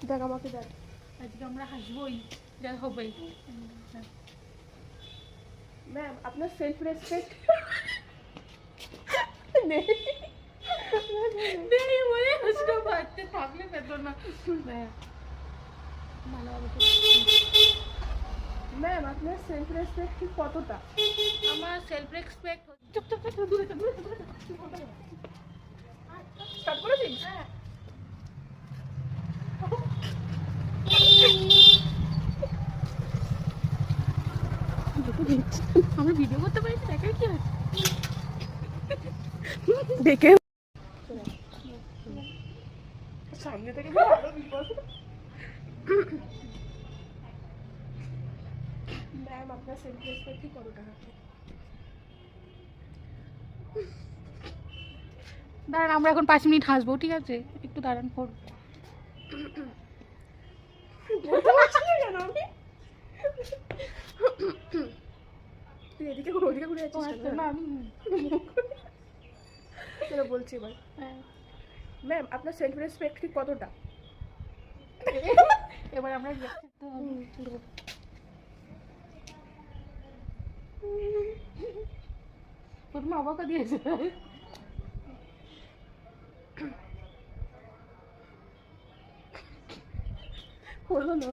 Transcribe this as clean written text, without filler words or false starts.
দেখ আমাকে দেখ, আজকে আমরা হাসবোই, যা হবেই। ম্যাম আপনার সেলফ রেসপেক্ট নেই। নেই বলে হাসতে পারতে, থাকলে পেতো না। ভালোভাবে ম্যাম আপনার সেলফ রেসপেক্ট ঠিক কতটা? আমার সেলফ রেসপেক্ট, চুপ চুপ চুপ, দূরে চল, দূরে চল, দূরে চল। স্টার্ট করেছিস? হ্যাঁ। আমরা ভিডিও করতে পারি, দেখার কি আছে? দেখে সামনে থেকে ভালো বিপদ। ম্যাম আপনার সেলফ রেসপেক্ট ঠিক কতটা? দাঁড়ান, আমরা এখন 5 মিনিট হাসবো, ঠিক আছে? একটু দাঁড়ান ফোন। বলতে পারছি না কেন আমি? তুই এদিকে ঘুরে ওদিকে ঘুরে যাচ্ছিস কেন? না আমি চলো বলছি এবার। ম্যাম আপনার সেলফ রেসপেক্ট ঠিক কতটা? এবার আমরা প্রথমে অবাকা দিয়েছে। হলো না।